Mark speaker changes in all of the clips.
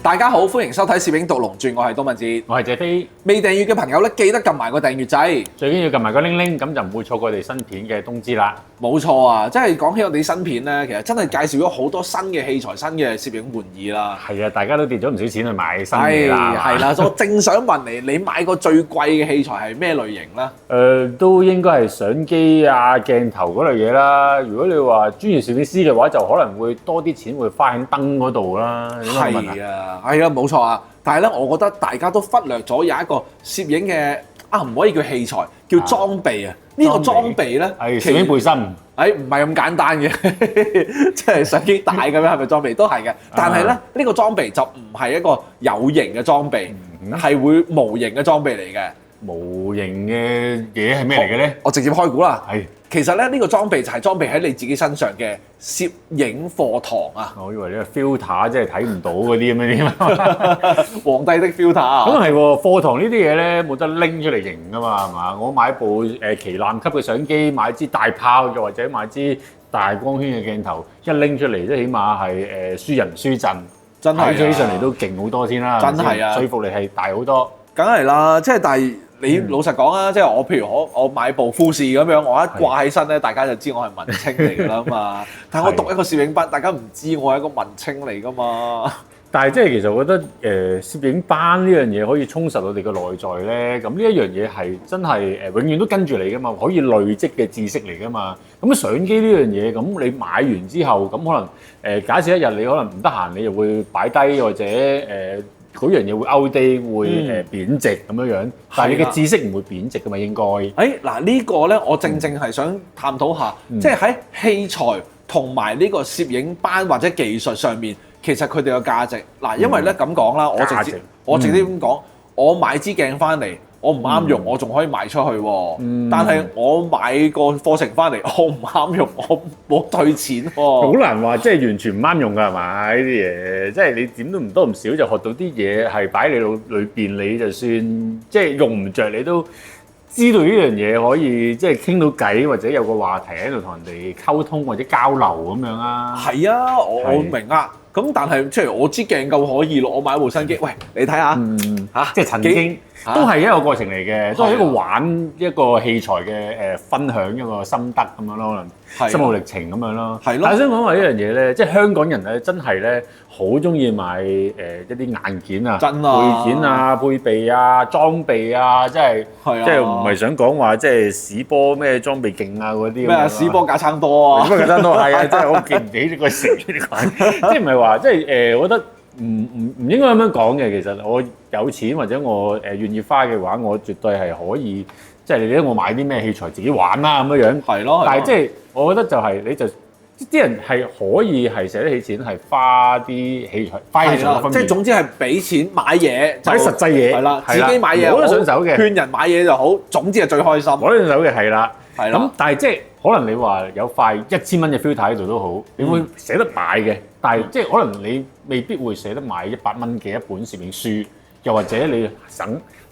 Speaker 1: 大家好，歡迎收睇攝影獨龍傳，我係東敏哲，
Speaker 2: 我係謝飛。
Speaker 1: 未訂閱嘅朋友咧，記得撳埋個訂閱掣，
Speaker 2: 最緊要撳埋個鈴鈴，咁就唔會錯過我哋新片嘅通知啦。
Speaker 1: 冇錯啊！即係講起我哋新片咧，其實真係介紹咗好多新嘅器材、新嘅攝影玩意啦。
Speaker 2: 係啊，大家都跌咗唔少錢去買新嘢啦。
Speaker 1: 係啦，我正想問你買過最貴嘅器材係咩類型咧？
Speaker 2: 都應該係相機啊、鏡頭嗰類嘢啦。如果你話專業攝影師嘅話，就可能會多啲錢會花喺燈嗰度啦。
Speaker 1: 係啊，冇錯啊。但係咧，我覺得大家都忽略咗有一個攝影嘅唔可以叫器材，叫裝備啊。呢個裝備咧
Speaker 2: 係攝影背心。
Speaker 1: 唔係咁簡單嘅，即係相機帶咁樣係咪裝備都係嘅。但係咧，呢個裝備就唔係一個有形嘅裝備，係會無形嘅裝備嚟嘅。
Speaker 2: 無形嘅嘢係咩嚟嘅咧？
Speaker 1: 我直接開估啦。
Speaker 2: 係。
Speaker 1: 其實咧，呢個裝備就係裝備喺你自己身上嘅攝影課堂啊！
Speaker 2: 我以為呢個 filter 即係睇唔到嗰啲咁樣添。
Speaker 1: 皇帝的 filter 啊！
Speaker 2: 咁係喎，課堂呢啲嘢咧冇得拎出嚟型噶嘛，係嘛？我買部旗艦級嘅相機，買支大炮，又或者買支大光圈嘅鏡頭，一拎出嚟，即係起碼係輸人輸陣，
Speaker 1: 真係
Speaker 2: 睇起上嚟都勁好多先啦。
Speaker 1: 真係啊！
Speaker 2: 說服力係大好多。
Speaker 1: 梗係啦，即係但係。你老實講啊，即係我譬如我買部富士咁樣，我一掛起身咧，大家就知我係文青嚟㗎啦嘛。但係我讀一個攝影班，大家唔知我係一個文青嚟㗎嘛。
Speaker 2: 但係即係其實我覺得攝影班呢樣嘢可以充實我哋嘅內在咧，咁呢一樣嘢係真係永遠都跟住你㗎嘛，可以累積嘅知識嚟㗎嘛。咁相機呢樣嘢，咁你買完之後，咁可能假設一日你可能唔得閒，你就會擺低或者嗰樣嘢會 outdate 會貶值咁樣，但係你嘅知識唔會貶值㗎嘛，應該。
Speaker 1: 嗱呢個咧，我正係想探討下，即係喺器材同埋呢個攝影班或者技術上面，其實佢哋嘅價值。嗱，因為咧咁講啦，我直接咁講，我買支鏡翻嚟，我唔啱用，我仲可以賣出去喎。但係我買個課程翻嚟，我唔啱用，我冇退錢喎。
Speaker 2: 好難話，即係完全唔啱用㗎係嘛？呢啲嘢，即係你點都唔多唔少就學到啲嘢，係擺你腦裏邊，你就算即係用唔着，你都知道呢樣嘢可以即係傾到偈，或者有個話題喺度同人哋溝通或者交流咁樣啊。
Speaker 1: 係啊，我明啊。咁但係即係我支鏡夠可以咯，我買部新機，喂你睇下
Speaker 2: 即係曾經都係一個過程嚟嘅，都係一個玩一個器材嘅分享一個心得咁樣咯，可能心路歷程咁樣咯。係咯。但係想講話呢樣嘢咧，即係香港人咧真係咧好中意買一啲硬件啊、配件啊、配備啊、裝備啊，即係唔係想講話即係屎波咩裝備勁啊嗰啲。咩啊？
Speaker 1: 屎波架撐多啊！
Speaker 2: 屎波架撐多係啊！真係我記唔起呢個詞呢個，即係唔係話即係我覺得。唔應該咁樣講嘅，其實我有錢或者我願意花嘅話，我絕對係可以，即係你睇我買啲咩器材自己玩啦咁樣。係咯。但係即係我覺得就係你就啲人係可以係捨得起錢係花啲器材，花器材嘅分別。即係總之係俾錢買嘢，買實際嘢。係啦，自己買嘢攞得上手嘅，勸人買嘢就好。總之係最開心。攞得上手嘅係啦。係啦。咁但係即係可能你話有塊1000蚊嘅 filter 喺度都好，你會捨得買嘅。但係即係可能你未必會捨得買100蚊嘅一本攝影書，又或者你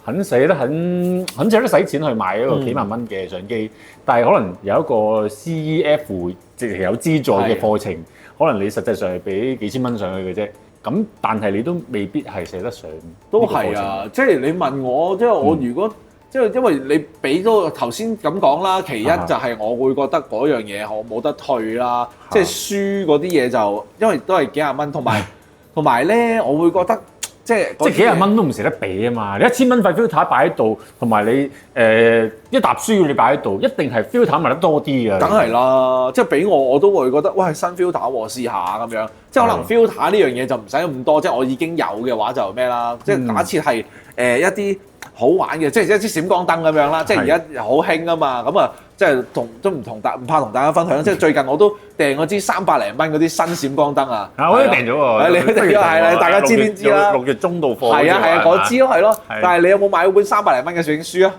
Speaker 2: 肯捨得使錢去買一個幾萬蚊嘅相機，但係可能有一個 CEF 即係有資助嘅課程，可能你實際上係俾幾千蚊上去嘅啫。咁但係你都未必係捨得上。都係啊，即係你問我，即係我如果。即係因為你俾咗頭先咁講啦，其一就係我會覺得嗰樣嘢我冇得退啦，即係書嗰啲嘢就因為都係幾廿蚊，同埋咧我會覺得即係幾廿蚊都唔捨得俾啊嘛！你1000蚊塊 filter 擺喺度，同埋你一沓書要你擺喺度，一定係 filter 賣得多啲嘅。
Speaker 1: 梗係啦，即係俾我都會覺得喂新 filter 喎試下咁樣，即係可能 filter 呢樣嘢就唔使咁多，即係我已經有嘅話就咩啦，即係假設係一啲。好玩嘅，即係一支閃光燈咁樣啦，即係而家好興啊嘛，咁啊，即係唔怕同大家分享，即係最近我都訂嗰支300零蚊嗰啲新閃光燈啊，
Speaker 2: 我都訂咗喎，
Speaker 1: 你都訂咗係啦，大家知邊支啦
Speaker 2: ？6月中到貨，
Speaker 1: 係啊，嗰支咯係咯，但係你有冇買嗰本300零蚊嘅攝影書啊？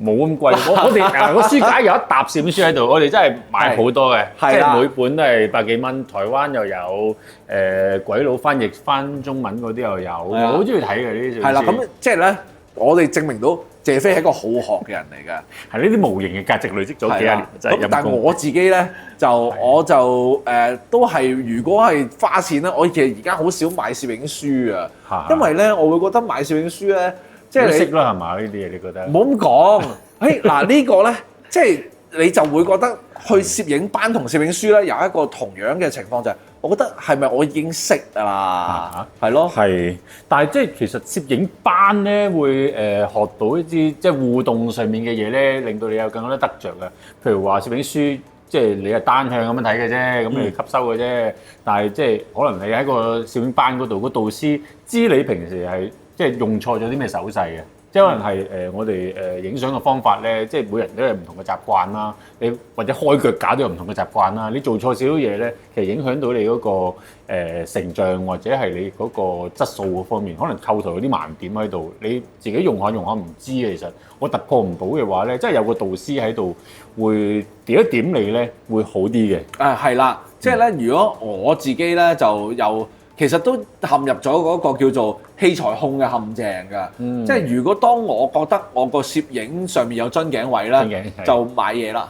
Speaker 2: 冇咁貴，我哋個書架有一沓攝影書喺度，我哋真係買好多嘅，即係每本都係百幾蚊，台灣又有鬼佬翻譯翻中文嗰啲又有，我好中意睇嘅呢啲。
Speaker 1: 係啦，咁即係咧。我哋證明到謝飛係一個好學嘅人嚟嘅。
Speaker 2: 係呢啲無形嘅價值累積咗幾廿年，真係陰功。
Speaker 1: 但係我自己咧我就都係，如果係花錢咧，我其實而家好少買攝影書啊，因為咧我會覺得買攝影書咧，即係你
Speaker 2: 識啦係嘛？呢啲嘢你覺得？
Speaker 1: 唔好咁講，嗱呢個咧，即係你就會覺得去攝影班同攝影書咧有一個同樣嘅情況就係，我覺得係咪我已經識啊？係咯，
Speaker 2: 係，但係即係其實攝影班咧會學到一啲即係互動上面嘅嘢咧，令到你有更加多得着嘅。譬如話攝影書，即係你係單向咁樣睇嘅啫，咁你吸收嘅啫。但係即係可能你喺個攝影班嗰度，個導師知你平時係即係用錯咗啲咩手勢嘅。即係可能係我哋影相嘅方法咧，即係每人都有唔同嘅習慣啦。你或者開腳架都有唔同嘅習慣啦。你做錯少少嘢咧，其實影響到你嗰個成像或者係你嗰個質素嗰方面，可能構圖有啲盲點喺度。你自己用下唔知嘅，其實我突破唔到嘅話咧，即係有個導師喺度會點一點你咧，會好啲嘅。
Speaker 1: 係啦，即係咧，如果我自己咧就有。其實都陷入咗嗰個叫做器材控嘅陷阱㗎，即係如果當我覺得我個攝影上面有樽頸位咧，就買嘢啦，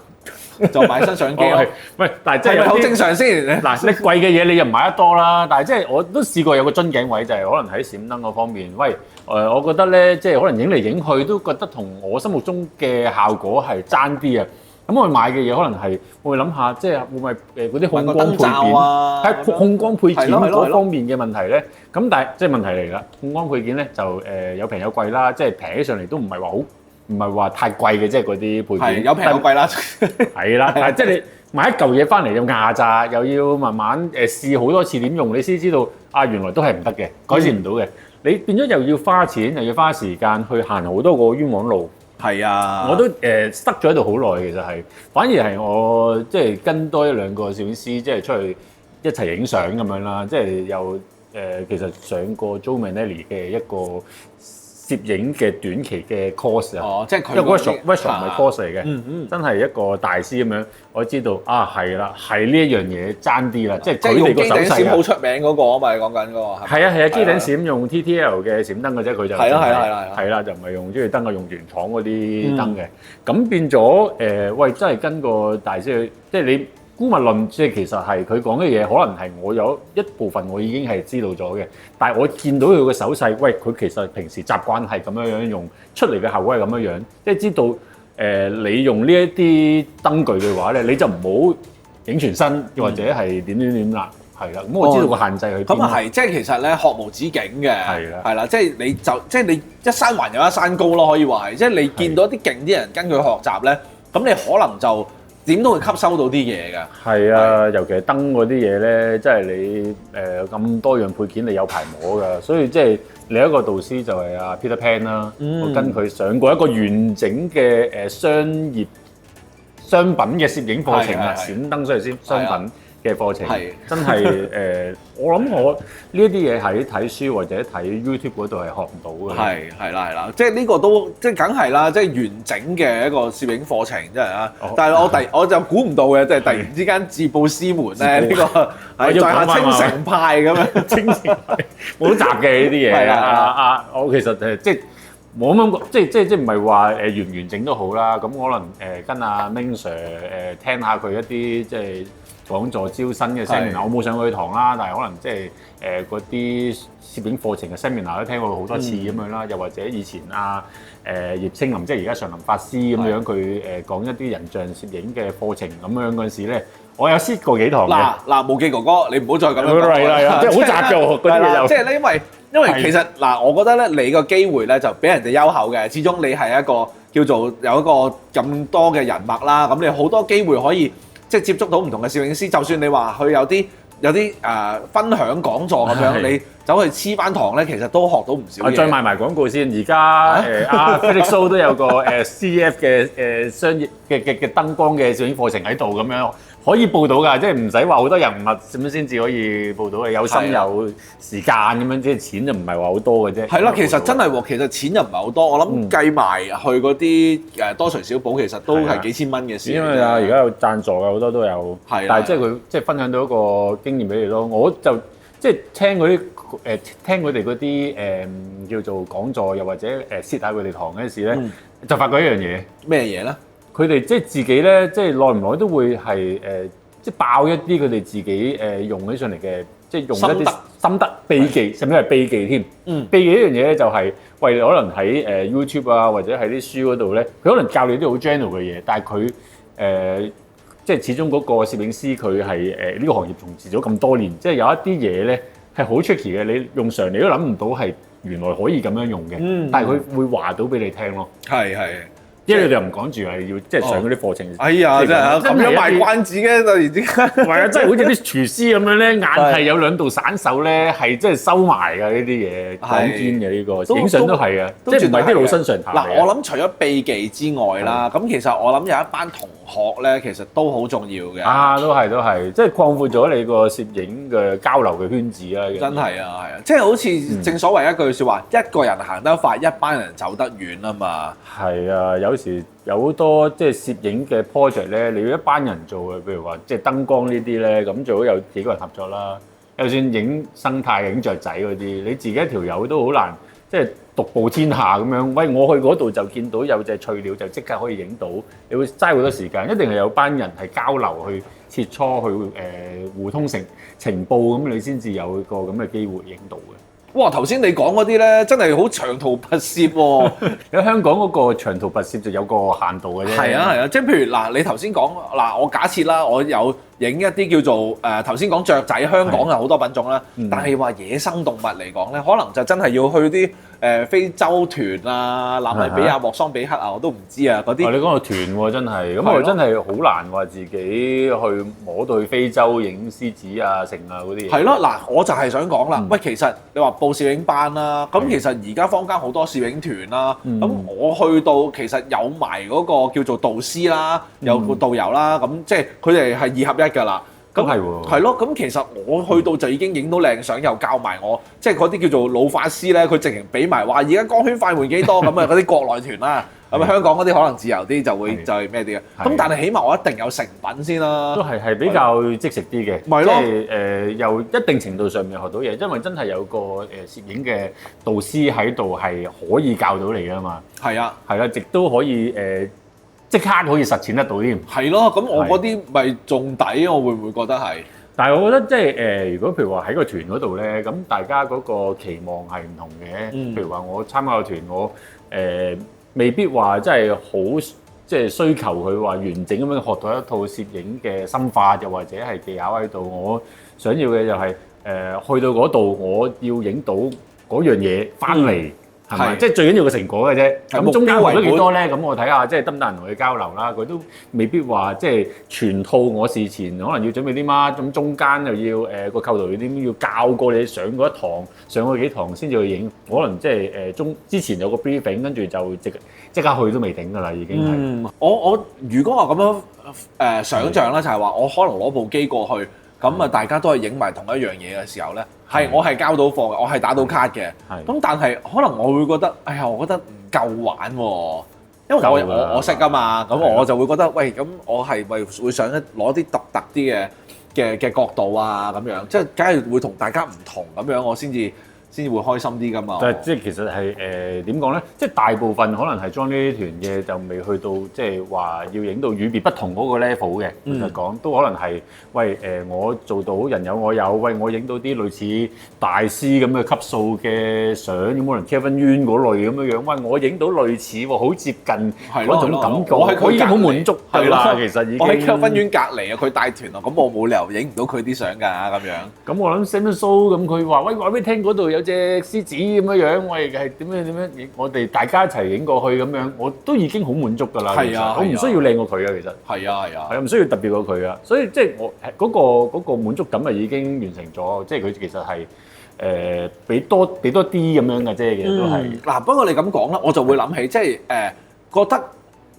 Speaker 1: 就買新相機咯。
Speaker 2: 喂，但係即係
Speaker 1: 咪好正常先？
Speaker 2: 嗱，你貴嘅嘢你又唔買得多啦，但係即係我都試過有個樽頸位，就係可能喺閃燈嗰方面。喂，我覺得咧，即係可能影嚟影去都覺得同我心目中嘅效果係爭啲啊。咁我買嘅嘢可能係我會諗下，即係會唔會嗰啲控光配件，喺控光配件嗰方面嘅問題咧。咁但係即係問題嚟啦，控光配件咧就有平有貴啦，即係平起上嚟都唔係話太貴嘅，即係嗰啲配件。
Speaker 1: 有平有貴啦。
Speaker 2: 係啦，但係即係你買一嚿嘢翻嚟又壓榨，又要慢慢試好多次點用，你先知道啊原來都係唔得嘅，改善唔到嘅。你變咗又要花錢，又要花時間去行好多個冤枉路。
Speaker 1: 係啊，
Speaker 2: 我都塞咗喺度好耐，其實係，反而係我即係跟多一兩個攝影師，即係出去一齊影相咁樣啦，即係又其實上過 Joe Manelli 嘅一個攝影嘅短期嘅 course 啊，
Speaker 1: 即係佢
Speaker 2: 因為 workshop 唔係 course 嚟嘅，真係一個大師咁樣，我知道啊係啦，係呢一樣嘢爭啲啦，即係佢哋個手勢
Speaker 1: 好出名嗰個啊嘛，你講緊嗰個
Speaker 2: 係啊，機頂閃用 TTL 嘅閃燈嘅啫，佢就
Speaker 1: 係啦，
Speaker 2: 就唔係用專業燈啊，用原廠嗰啲燈嘅，咁變咗喂，真係跟個大師去，即係你。姑勿論，即係其實係佢講嘅嘢，可能係我有一部分我已經係知道咗嘅，但係我見到佢嘅手勢，喂，佢其實平時習慣係咁樣用出嚟嘅效果係咁樣，即係知道你用呢一啲燈具嘅話咧，你就唔好影全身，或者係點啦，係啦，咁我知道個限制去邊。咁啊係，
Speaker 1: 即係其實咧學無止境嘅，係啦，即係你一山還有一山高咯，可以話係，即係你見到啲勁啲人跟佢學習咧，咁你可能就點都會吸收到啲嘢㗎。
Speaker 2: 係啊，尤其係燈嗰啲嘢咧，即係你咁多樣配件，你有排摸㗎。所以即係另一個導師就係阿 Peter Pan 啦，我跟佢上過一個完整嘅商品嘅攝影課程啊，閃燈商品嘅課程，真係我諗我呢一啲嘢喺睇書或者睇 YouTube 嗰度係學唔到嘅。
Speaker 1: 係啦，即係呢個都即係梗係啦，即係完整嘅一個攝影課程真係啊！但係我就估唔到嘅，即係突然之間自報師門咧，呢個係再下清城派咁樣，清城派
Speaker 2: 好雜嘅呢啲嘢。我其實即係冇咁講，即係唔係話完唔完整都好啦。咁可能跟阿 Ming Sir 聽下佢一啲即係講座招新嘅 seminar，我冇上過佢堂啦，但係可能即係嗰啲攝影課程嘅 seminar 都聽過好多次咁樣啦，又或者以前葉青林即係而家常林法師咁樣，佢講一啲人像攝影嘅課程咁樣嗰陣時咧，我有 sit 過幾堂嘅。
Speaker 1: 嗱，無記哥哥，你唔好再咁樣講。
Speaker 2: 係即係好雜嘅嗰啲嘢又。
Speaker 1: 即係咧，因為其實嗱，我覺得咧，你個機會咧就比人哋優厚嘅，始終你係一個叫做有一個咁多嘅人脈啦，咁你好多機會可以。即係接觸到唔同嘅攝影師，就算你話佢有啲分享講座咁樣，你走去黐班堂咧，其實都學到唔少嘢。
Speaker 2: 再賣埋廣告先，而家阿 Felix So 都有個CF 嘅商業嘅燈光嘅攝影課程喺度咁樣，可以報到㗎，即係唔使話好多人物咁樣先至可以報到嘅，有心有時間咁樣，即係錢就唔係話好多嘅啫。
Speaker 1: 係啦，其實真係喎，其實錢又唔係好多，我諗計埋去嗰啲多隨小補，其實都係幾千蚊嘅事。
Speaker 2: 因為而家有贊助嘅好多都有，但係即係佢即係分享到一個經驗俾你咯。我就即係聽嗰啲聽佢哋嗰啲叫做講座，又或者試下佢哋堂嗰陣時咧，就發覺一樣嘢。
Speaker 1: 咩嘢咧？
Speaker 2: 佢哋即係自己咧，即係耐唔耐都會係即係爆一啲佢哋自己用起上嚟嘅，即係用一啲心得秘技，甚至係秘技添。秘技一樣嘢咧，就係為可能喺YouTube 啊，或者喺啲書嗰度咧，佢可能教你啲好 general 嘅嘢，但係佢即係始終嗰個攝影師佢係呢個行業從事咗咁多年，即係有一啲嘢咧係好 tricky 嘅，你用常理都諗唔到係原來可以咁樣用嘅，但係佢會話到俾你聽咯。
Speaker 1: 係。
Speaker 2: 因為你哋又唔講住係要即係上嗰啲課程。
Speaker 1: 哎呀，真係咁樣賣關子嘅，突然之間。
Speaker 2: 係啊，真係好似啲廚師咁樣咧，硬係有兩道散手咧，係真係收埋㗎呢啲嘢，講堅嘅呢個。影相都係啊，即係唔係啲老生常談。
Speaker 1: 嗱，我諗除咗秘技之外啦，咁其實我諗有一班同學咧，其實都好重要嘅。
Speaker 2: 啊，都係，即係擴闊咗你個攝影嘅交流嘅圈子啦。
Speaker 1: 真係啊，即係好似正所謂一句説話，一個人行得快，一班人走得遠啊嘛。
Speaker 2: 係啊，有時有好多即係攝影嘅 project 咧，你要一班人做嘅，譬如話即係燈光呢啲咧，咁最好有幾個人合作啦。就算影生態、影雀仔嗰啲，你自己一條友都好難，即係獨步天下咁樣。喂，我去嗰度就見到有隻翠鳥，就即刻可以影到。你會嘥好多時間，一定係有班人係交流去切磋去互通情報咁，你先至有個咁嘅機會影到嘅。
Speaker 1: 哇！頭先你講嗰啲咧，真係好長途跋涉喎。
Speaker 2: 喺香港嗰個長途跋涉就有個限度嘅啫。係
Speaker 1: 啊，即係譬如嗱，你頭先講嗱，我假設啦，我有影一啲叫做頭先講雀仔，香港有好多品種啦。但係話野生動物嚟講咧，可能就真係要去啲非洲團啊、納米比亞、莫桑比克啊，我都唔知啊嗰啲。
Speaker 2: 你講個團喎，真係咁我真係好難話自己去摸到去非洲影獅子啊、成啊嗰啲嘢。
Speaker 1: 係咯，嗱，我就係想講啦。喂，其實你話報攝影班啦，咁其實而家坊間好多攝影團啦，咁我去到其實有埋嗰個叫做導師啦，有個導遊啦，咁即係佢哋係二合一㗎啦。咁係喎，係咯，咁其實我去到就已經影到靚相，又教埋我，即係嗰啲叫做老法師咧，佢直情俾埋話而家光圈快門幾多咁啊，嗰啲國內團啦，咁香港嗰啲可能自由啲就會就係咩啲嘅，咁但係起碼我一定有成品先啦，
Speaker 2: 都係比較即食啲嘅，
Speaker 1: 咪咯，
Speaker 2: 即係由一定程度上面學到嘢，因為真係有個攝影嘅導師喺度係可以教到你㗎嘛，係啊，係啦，亦都可以即刻可以實踐得到添。係咯，咁我嗰啲咪仲抵，我會唔會覺得係？但係我覺得即係如果譬如話喺個團嗰度咧，咁大家嗰個期望係唔同嘅。譬如話我參加個團，我未必話真係好即係需求佢話完整咁樣學到一套攝影嘅心法，又或者係技巧喺度。我想要嘅就係去到嗰度，我要影到嗰樣嘢翻嚟。係咪？即係最緊要個成果嘅啫。咁中間學咗幾多咧？咁我睇下，即係得唔得人同佢交流啦。佢都未必話即係全套。我事前可能要準備啲乜，咁中間又要個構圖要點，要教過你上嗰一堂，上過幾堂先至去影。可能即係之前有個 briefing，跟住就即刻去都未頂㗎啦，已經係。我如果我咁樣想像咧，就係話我可能攞部機過去。咁啊，大家都係影埋同一樣嘢嘅時候咧，我係交到貨嘅，我係打到卡嘅。咁但係可能我會覺得，哎呀，我覺得唔夠玩喎，因為我識㗎嘛，咁我就會覺得，喂，咁我係咪會想攞啲獨特啲嘅角度啊咁樣，即係梗係會同大家唔同咁樣，我先至會開心啲㗎嘛。但係即係其實係點講咧？即係大部分可能係裝呢啲團嘅就未去到即係話要影到與別不同嗰個 level 嘅。其實講都可能係喂我做到人有我有，喂我影到啲類似大師咁嘅級數嘅相，咁可能 Kevin Yuen 嗰類咁樣樣，喂我影到類似喎，好接近嗰種感覺，我已經好滿足係啦。其實已經我喺 Kevin Yuen 隔離啊，佢帶團啊，咁我冇理由影唔到佢啲相㗎咁樣。咁我諗 Simon So 咁佢話喂話俾你聽嗰度有隻獅子咁樣樣，喂係點樣？我哋大家一齊影過去咁樣，我都已經好滿足㗎啦。係啊，我唔需要靚過佢啊，其實。係啊，係啊，唔需要特別過佢啊。所以即係我嗰個滿足感啊，已經完成咗。即係佢其實係俾多啲咁樣嘅啫，其實都係。嗱，不過你咁講啦，我就會諗起即係覺得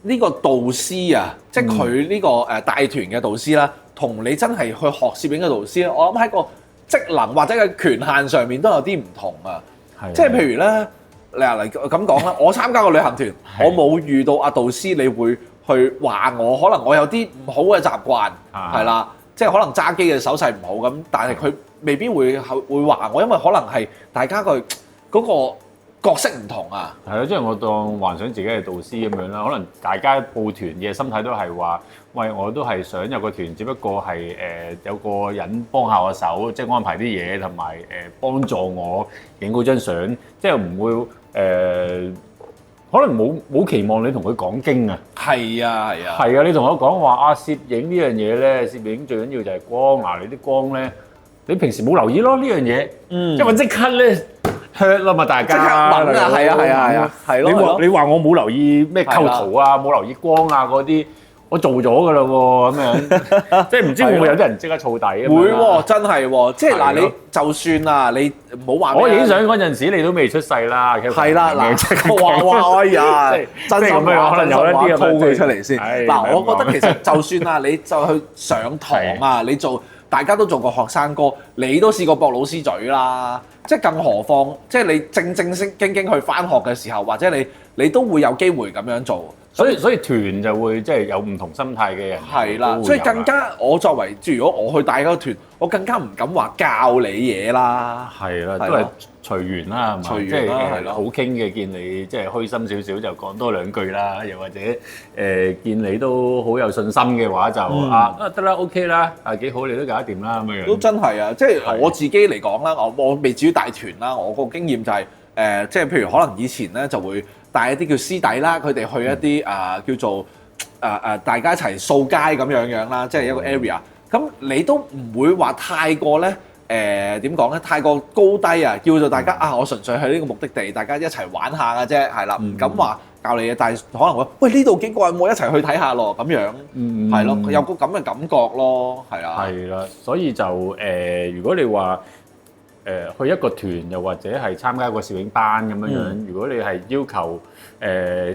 Speaker 2: 呢個導師啊，即係佢呢個帶團嘅導師啦，同你真係去學攝影嘅導師咧，我諗喺個職能或者嘅權限上面都有啲唔同啊，即係譬如咧，你嚟咁講啦，我參加個旅行團，我冇遇到阿導師，你會去話我，可能我有啲唔好嘅習慣，係啦，即係可能揸機嘅手勢唔好咁，但係佢
Speaker 1: 未必會話我，因為可能係大家嗰個角色唔同啊。
Speaker 2: 係咯，即係我當幻想自己係導師咁樣啦。可能大家報團嘅心態都係話，喂，我都係想有個團，只不過係有個人幫下我手，即係安排啲嘢，同埋幫助我影嗰張相，即係唔會可能冇期望你同佢講經啊。
Speaker 1: 係啊，
Speaker 2: 係啊，你同我講話啊，攝影呢樣嘢咧，攝影最緊要就係光啊！你啲光咧，你平時冇留意咯呢樣嘢，因為即刻咧 hurt 啦嘛，大家
Speaker 1: 即刻問啊，係啊，係咯。
Speaker 2: 你話我冇留意咩構圖啊，冇留意光啊嗰啲，我做咗㗎啦喎，咁樣即係唔知會唔會有啲人即刻燥底啊？
Speaker 1: 會喎，真係喎，即係嗱，你就算啊，你唔好話
Speaker 2: 我影相嗰陣時，你都未出世啦。
Speaker 1: 係啦，嗱，哇，哎呀，真心話可能有一啲鋪佢出嚟先。嗱，我覺得其實就算啊，你就去上堂啊，你做大家都做過學生哥，你都試過駁老師嘴啦。即係更何況，即係你正經去返學嘅時候，或者你都會有機會咁樣做。
Speaker 2: 所以團就會即係有唔同心態嘅人。
Speaker 1: 係啦，所以更加我作為，如果我去帶嗰個團，我更加唔敢話教你嘢啦。
Speaker 2: 係啦，都係隨緣啦，係嘛？
Speaker 1: 隨緣啦，係咯。
Speaker 2: 好傾嘅，見你即係開心少少就講多兩句啦，又或者見你都好有信心嘅話就得啦 OK 啦，幾好你都搞得掂啦咁樣。
Speaker 1: 都真係啊！即係我自己嚟講啦，我未至於帶團啦，我個經驗就係即係譬如可能以前咧就會帶一啲叫師弟啦，佢哋去一啲叫做大家一齊掃街咁樣啦，即係一個 area。咁你都唔會話太過咧點講咧？太過高低啊，叫做大家我純粹去呢個目的地，大家一齊玩下嘅啫，係啦，唔敢話教你嘅，但係可能會喂呢度幾過癮喎，一齊去睇下咯，咁樣係咯，有個咁嘅感覺咯，係啊。係
Speaker 2: 啦，所以就如果你話去一個團，又或者係參加一個攝影班咁樣，如果你係要求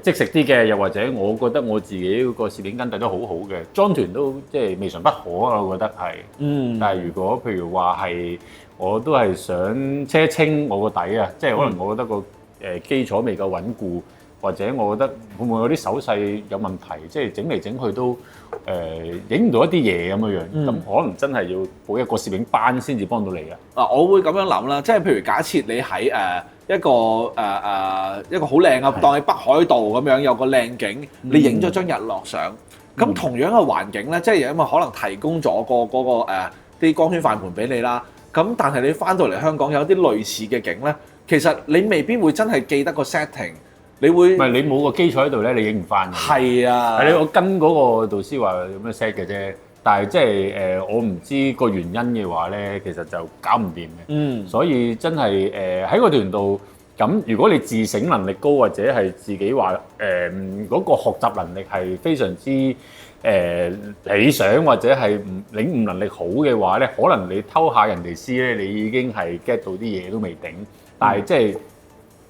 Speaker 2: 即食啲嘅，又或者我覺得我自己個攝影根底都好好嘅，裝團都即係未嘗不可啊！我覺得係。但係如果譬如話係，我都係想車清我個底啊，即係可能我覺得個基礎未夠穩固，或者我覺得會唔會有啲手勢有問題，即係整嚟整去都影唔到一啲嘢咁樣，咁可能真係要報一個攝影班先至幫到你啊！
Speaker 1: 嗱，我會咁樣諗啦，即係譬如假設你喺一個好靚啊，當喺北海道咁樣有個靚景，你影咗張日落相，咁同樣嘅環境咧，即係因為可能提供咗嗰個啲光圈快門俾你啦，咁但係你翻到嚟香港有啲類似嘅景咧，其實你未必會真係記得個 setting。你會唔係
Speaker 2: 你冇個基礎喺度咧，你影唔翻。
Speaker 1: 係啊，
Speaker 2: 我跟嗰個導師話有咩 set 嘅啫，但係即係我唔知個原因嘅話咧，其實就搞唔掂嘅。所以真係喺個團度咁，如果你自省能力高，或者係自己話嗰個學習能力係非常之理想，或者係領悟能力好嘅話咧，可能你偷下人哋師咧，你已經係 get 到啲嘢都未頂。但係即係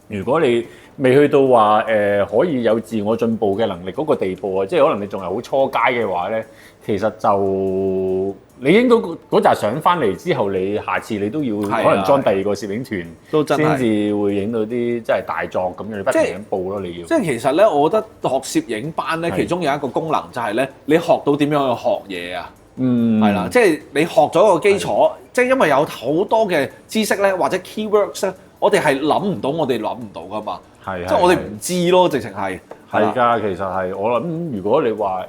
Speaker 2: 如果你未去到話可以有自我進步嘅能力嗰個地步啊，即係可能你仲係好初階嘅話咧，其實就你影到嗰紮相翻嚟之後，你下次你都要可能裝第二個攝影團，先至會影到啲真係大作咁樣，你不停咁報咯，你要。即係
Speaker 1: 其實咧，我覺得學攝影班咧，其中有一個功能就係咧，你學到點樣去學嘢啊。係啦，即係你學咗個基礎，即係因為有好多嘅知識咧，或者 keywords 咧，我哋係諗唔到，我哋諗唔到噶嘛。即係我哋唔知咯，直情係。
Speaker 2: 係㗎，其實係我諗，如果你話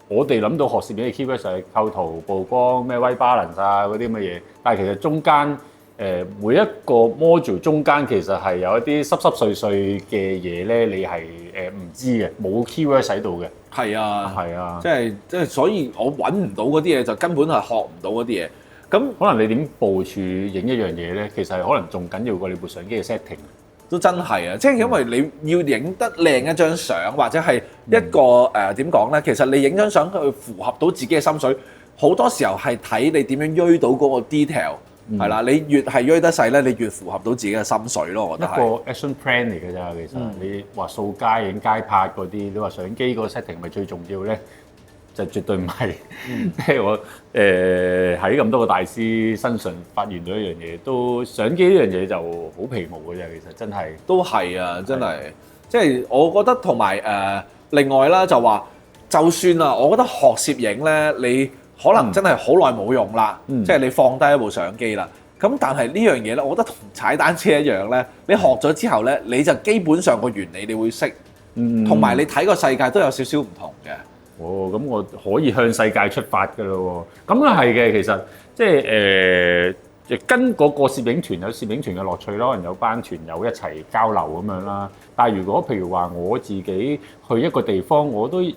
Speaker 2: 我哋諗到學攝影嘅 keywords 係構圖、曝光、咩 white balance 啊嗰啲咁嘅嘢，但係其實中間每一個 module 中間其實係有一啲濕碎碎嘅嘢咧，你係唔知嘅，冇 keywords 喺度嘅。
Speaker 1: 係啊，
Speaker 2: 係啊，
Speaker 1: 即係所以我揾唔到嗰啲嘢，就根本係學唔到嗰啲嘢。咁
Speaker 2: 可能你點部署影一樣嘢咧，其實係可能仲緊要過你部相機嘅 setting。
Speaker 1: 都真係啊！即係因為你要影得靚一張相，或者係一個點講咧？其實你影張相去符合到自己嘅心水，好多時候係睇你點樣鋥到嗰個 detail 係啦。你越係鋥得細咧，你越符合到自己嘅心水咯。我覺得係一
Speaker 2: 個 action plan 嚟嘅咋，其實你話掃街影街拍嗰啲，你話相機個 setting 咪最重要咧？就絕對唔係，即係我喺咁多個大師身上發現到一樣嘢，都相機呢樣嘢就好皮毛嘅啫。其實真係
Speaker 1: 都係啊，真係，即係我覺得同埋另外啦，就話就算啊，我覺得學攝影咧，你可能真係好耐冇用啦，
Speaker 2: 嗯
Speaker 1: 即係你放低一部相機啦。咁但係呢樣嘢咧，我覺得同踩單車一樣咧，你學咗之後咧，你就基本上個原理你會識，同埋你睇個世界都有少少唔同嘅。
Speaker 2: 哦，咁我可以向世界出發㗎咯喎，咁啊係嘅，其實即係跟嗰個攝影團有攝影團嘅樂趣咯，可能有班團友一齊交流咁樣啦。但係如果譬如話我自己去一個地方，我都訓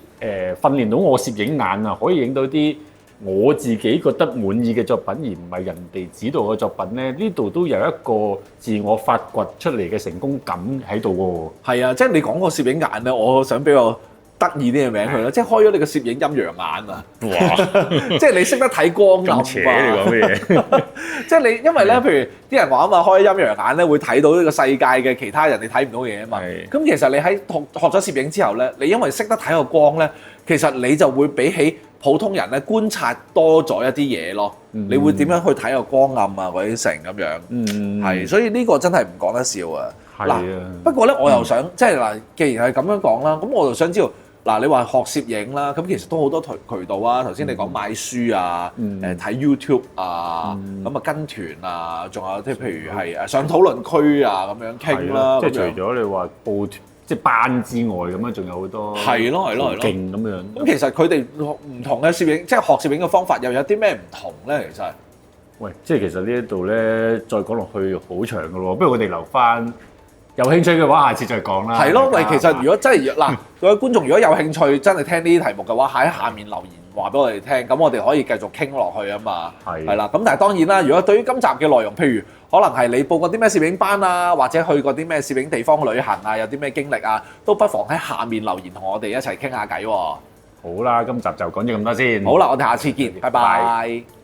Speaker 2: 練到我攝影眼啊，可以影到啲我自己覺得滿意嘅作品，而唔係人哋指導嘅作品咧，呢度都有一個自我發掘出嚟嘅成功感喺度喎。
Speaker 1: 係啊，即係你講個攝影眼咧，我想俾個得意啲嘅名佢啦，即係開咗你個攝影陰陽眼啊！
Speaker 2: 哇！
Speaker 1: 即係你識得睇光暗
Speaker 2: 咁邪你講乜嘢？
Speaker 1: 即係你，因為咧，譬如啲人話啊嘛，開陰陽眼咧會睇到呢個世界嘅其他人你睇唔到嘅嘢啊嘛。咁其實你喺學咗攝影之後咧，你因為識得睇個光咧，其實你就會比起普通人咧觀察多咗一啲嘢咯。你會點樣去睇個光暗啊嗰啲成咁樣？係，所以呢個真係唔講得笑啊！嗱，不過咧我又想即係嗱，既然係咁樣講啦，咁我就想知道。嗱，你話學攝影啦，咁其實都好多渠道啊。頭先你講買書啊，睇 YouTube 啊，咁啊跟團啊，仲有即係譬如係上討論區啊咁樣傾啦。
Speaker 2: 即係除咗你話報即係班之外，咁樣仲有好多
Speaker 1: 係咯
Speaker 2: 勁咁樣。
Speaker 1: 咁其實佢哋唔同嘅攝影，即係學攝影嘅方法又有啲咩唔同咧？其實，
Speaker 2: 喂，即係其實呢一度咧，再講落去好長㗎喎，不如我哋留翻。有興趣嘅話，下次再講啦。
Speaker 1: 係咯，喂，其實如果真係嗱，各位觀眾如果有興趣真係聽呢啲題目嘅話，喺下面留言話俾我哋聽，咁我哋可以繼續傾落去啊嘛。係啦，咁但係當然啦，如果對於今集嘅內容，譬如可能係你報過啲咩攝影班啊，或者去過啲咩攝影地方旅行啊，有啲咩經歷啊，都不妨喺下面留言同我哋一齊傾下偈喎。
Speaker 2: 好啦，今集就講咗咁多先。
Speaker 1: 好啦，我哋下次見，拜拜。